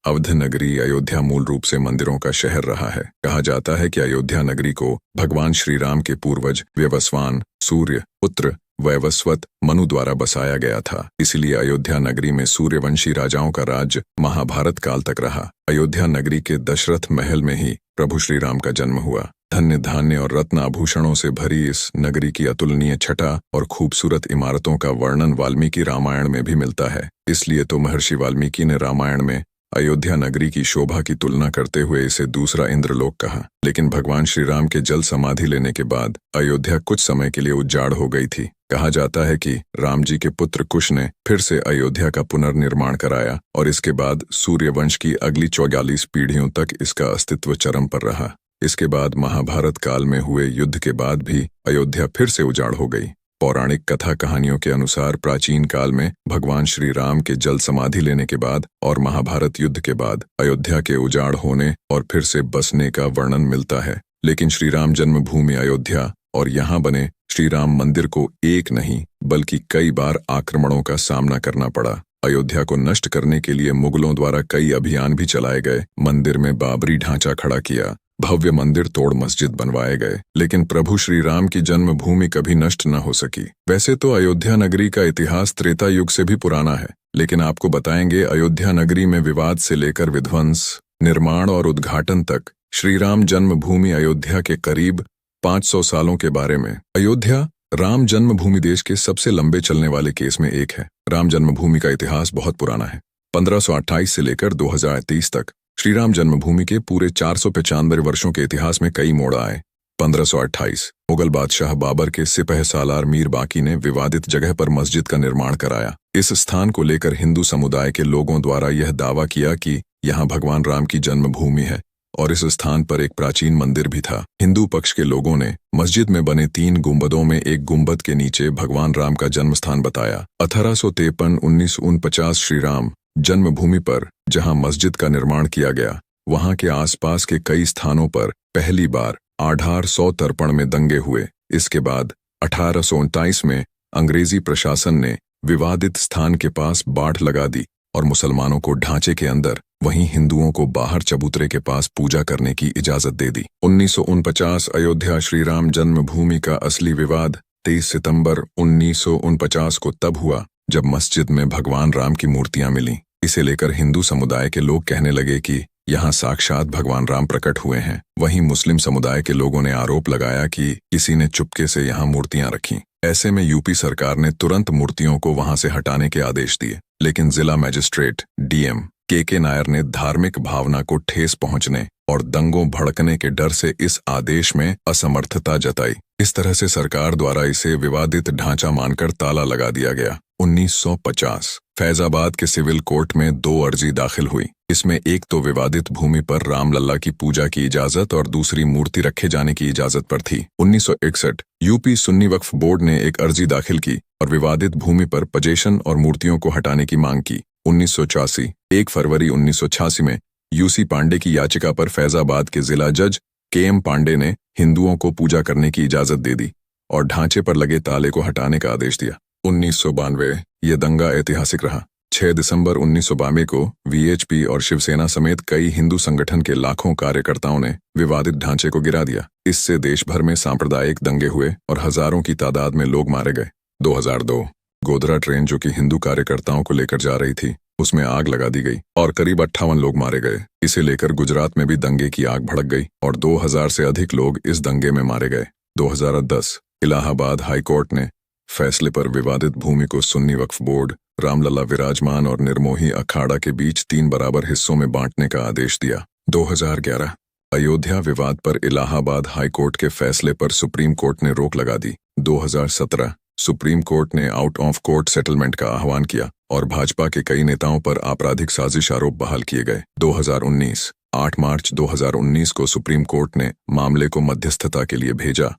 अवध नगरी अयोध्या मूल रूप से मंदिरों का शहर रहा है। कहा जाता है कि अयोध्या नगरी को भगवान श्री राम के पूर्वज व्यवस्वान, सूर्य पुत्र वैवस्वत मनु द्वारा बसाया गया था। इसलिए अयोध्या नगरी में सूर्यवंशी राजाओं का राज्य महाभारत काल तक रहा। अयोध्या नगरी के दशरथ महल में ही प्रभु श्री राम का जन्म हुआ। धन्य धान्य और रत्न आभूषणों से भरी इस नगरी की अतुलनीय छटा और खूबसूरत इमारतों का वर्णन वाल्मीकि रामायण में भी मिलता है। इसलिए तो महर्षि वाल्मीकि ने रामायण में अयोध्या नगरी की शोभा की तुलना करते हुए इसे दूसरा इंद्रलोक कहा। लेकिन भगवान श्री राम के जल समाधि लेने के बाद अयोध्या कुछ समय के लिए उजाड़ हो गई थी। कहा जाता है कि राम जी के पुत्र कुश ने फिर से अयोध्या का पुनर्निर्माण कराया और इसके बाद सूर्यवंश की अगली 44 पीढ़ियों तक इसका अस्तित्व चरम पर रहा। इसके बाद महाभारत काल में हुए युद्ध के बाद भी अयोध्या फिर से उजाड़ हो गई। पौराणिक कथा कहानियों के अनुसार प्राचीन काल में भगवान श्री राम के जल समाधि लेने के बाद और महाभारत युद्ध के बाद अयोध्या के उजाड़ होने और फिर से बसने का वर्णन मिलता है। लेकिन श्री राम जन्मभूमि अयोध्या और यहाँ बने श्री राम मंदिर को एक नहीं बल्कि कई बार आक्रमणों का सामना करना पड़ा। अयोध्या को नष्ट करने के लिए मुगलों द्वारा कई अभियान भी चलाए गए। मंदिर में बाबरी ढांचा खड़ा किया, भव्य मंदिर तोड़ मस्जिद बनवाए गए, लेकिन प्रभु श्री राम की जन्मभूमि कभी नष्ट न हो सकी। वैसे तो अयोध्या नगरी का इतिहास त्रेता युग से भी पुराना है, लेकिन आपको बताएंगे अयोध्या नगरी में विवाद से लेकर विध्वंस, निर्माण और उद्घाटन तक श्री राम जन्मभूमि अयोध्या के करीब 500 सालों के बारे में। अयोध्या राम जन्मभूमि देश के सबसे लंबे चलने वाले केस में एक है। राम जन्मभूमि का इतिहास बहुत पुराना है। 1528 से लेकर 2023 तक श्री राम जन्मभूमि के पूरे 495 वर्षों के इतिहास में कई मोड़ आए। 1528 मुगल बादशाह बाबर के सिपह सालार मीर बाकी ने विवादित जगह पर मस्जिद का निर्माण कराया। इस स्थान को लेकर हिंदू समुदाय के लोगों द्वारा यह दावा किया कि यहाँ भगवान राम की जन्मभूमि है और इस स्थान पर एक प्राचीन मंदिर भी था। हिंदू पक्ष के लोगों ने मस्जिद में बने 3 गुंबदों में एक गुंबद के नीचे भगवान राम का जन्म स्थान बताया। 1853-1949 श्री राम जन्मभूमि पर जहां मस्जिद का निर्माण किया गया, वहां के आसपास के कई स्थानों पर पहली बार 1853 में दंगे हुए। इसके बाद 1829 में अंग्रेजी प्रशासन ने विवादित स्थान के पास बाड़ लगा दी और मुसलमानों को ढांचे के अंदर, वहीं हिंदुओं को बाहर चबूतरे के पास पूजा करने की इजाजत दे दी। 1949 अयोध्या श्री राम जन्मभूमि का असली विवाद 23 सितंबर 1949 को तब हुआ जब मस्जिद में भगवान राम की मूर्तियां मिलीं। इसे लेकर हिंदू समुदाय के लोग कहने लगे कि यहाँ साक्षात भगवान राम प्रकट हुए हैं। वहीं मुस्लिम समुदाय के लोगों ने आरोप लगाया कि किसी ने चुपके से यहाँ मूर्तियां रखीं। ऐसे में यूपी सरकार ने तुरंत मूर्तियों को वहां से हटाने के आदेश दिए, लेकिन जिला मजिस्ट्रेट डीएम के नायर ने धार्मिक भावना को ठेस पहुंचने और दंगों भड़कने के डर से इस आदेश में असमर्थता जताई। इस तरह से सरकार द्वारा इसे विवादित ढांचा मानकर ताला लगा दिया गया। 1950 फैजाबाद के सिविल कोर्ट में 2 अर्जी दाखिल हुई। इसमें एक तो विवादित भूमि पर रामलला की पूजा की इजाजत और दूसरी मूर्ति रखे जाने की इजाजत पर थी। 1961 यूपी सुन्नी वक्फ बोर्ड ने एक अर्जी दाखिल की और विवादित भूमि पर पजेशन और मूर्तियों को हटाने की मांग की। 1986 1 फरवरी 1986 में यूसी पांडे की याचिका पर फैजाबाद के जिला जज केएम पांडे ने हिंदुओं को पूजा करने की इजाजत दे दी और ढांचे पर लगे ताले को हटाने का आदेश दिया। 1992 ये दंगा ऐतिहासिक रहा। 6 दिसंबर 1992 को वीएचपी और शिवसेना समेत कई हिंदू संगठन के लाखों कार्यकर्ताओं ने विवादित ढांचे को गिरा दिया। इससे देश भर में सांप्रदायिक दंगे हुए और हजारों की तादाद में लोग मारे गए। 2002 गोधरा ट्रेन जो कि हिंदू कार्यकर्ताओं को लेकर जा रही थी, उसमें आग लगा दी गई और करीब 58 लोग मारे गए। इसे लेकर गुजरात में भी दंगे की आग भड़क गई और 2000 से अधिक लोग इस दंगे में मारे गए। 2010 इलाहाबाद हाईकोर्ट ने फैसले पर विवादित भूमि को सुन्नी वक्फ बोर्ड, रामलला विराजमान और निर्मोही अखाड़ा के बीच 3 बराबर हिस्सों में बांटने का आदेश दिया। 2011 अयोध्या विवाद पर इलाहाबाद हाईकोर्ट के फैसले पर सुप्रीम कोर्ट ने रोक लगा दी। 2017 सुप्रीम कोर्ट ने आउट ऑफ कोर्ट सेटलमेंट का आह्वान किया और भाजपा के कई नेताओं पर आपराधिक साजिश आरोप बहाल किए गए। 2019 8 मार्च 2019 को सुप्रीम कोर्ट ने मामले को मध्यस्थता के लिए भेजा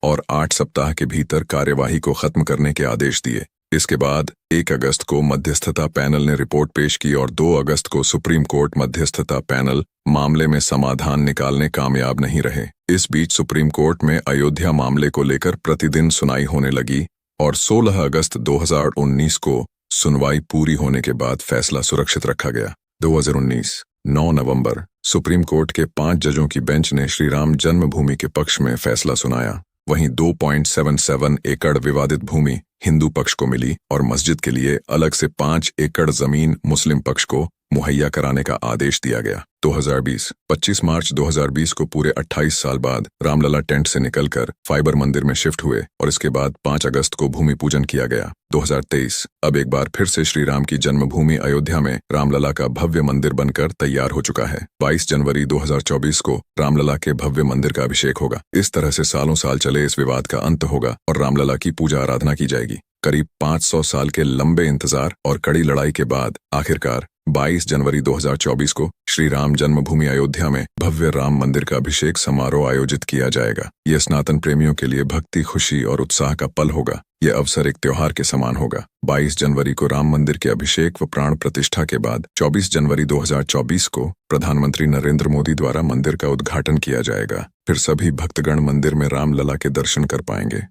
और 8 सप्ताह के भीतर कार्यवाही को खत्म करने के आदेश दिए। इसके बाद 1 अगस्त को मध्यस्थता पैनल ने रिपोर्ट पेश की और 2 अगस्त को सुप्रीम कोर्ट मध्यस्थता पैनल मामले में समाधान निकालने कामयाब नहीं रहे। इस बीच सुप्रीम कोर्ट में अयोध्या मामले को लेकर प्रतिदिन सुनाई होने लगी और 16 अगस्त 2019 को सुनवाई पूरी होने के बाद फैसला सुरक्षित रखा गया। 2019 9 नवंबर सुप्रीम कोर्ट के 5 जजों की बेंच ने श्री राम जन्मभूमि के पक्ष में फैसला सुनाया। वहीं 2.77 एकड़ विवादित भूमि हिंदू पक्ष को मिली और मस्जिद के लिए अलग से 5 एकड़ जमीन मुस्लिम पक्ष को मुहैया कराने का आदेश दिया गया। 2020 25 मार्च 2020 को पूरे 28 साल बाद रामलला टेंट से निकलकर फाइबर मंदिर में शिफ्ट हुए और इसके बाद 5 अगस्त को भूमि पूजन किया गया। 2023 अब एक बार फिर से श्री राम की जन्मभूमि अयोध्या में रामलला का भव्य मंदिर बनकर तैयार हो चुका है। 22 जनवरी 2024 को रामलला के भव्य मंदिर का अभिषेक होगा। इस तरह से सालों साल चले इस विवाद का अंत होगा और रामलला की पूजा आराधना की जाएगी। करीब 500 साल के लंबे इंतजार और कड़ी लड़ाई के बाद आखिरकार 22 जनवरी 2024 को श्री राम जन्मभूमि अयोध्या में भव्य राम मंदिर का अभिषेक समारोह आयोजित किया जाएगा। यह सनातन प्रेमियों के लिए भक्ति, खुशी और उत्साह का पल होगा। यह अवसर एक त्योहार के समान होगा। 22 जनवरी को राम मंदिर के अभिषेक व प्राण प्रतिष्ठा के बाद 24 जनवरी 2024 को प्रधानमंत्री नरेंद्र मोदी द्वारा मंदिर का उद्घाटन किया जाएगा। फिर सभी भक्तगण मंदिर में रामलला के दर्शन कर पाएंगे।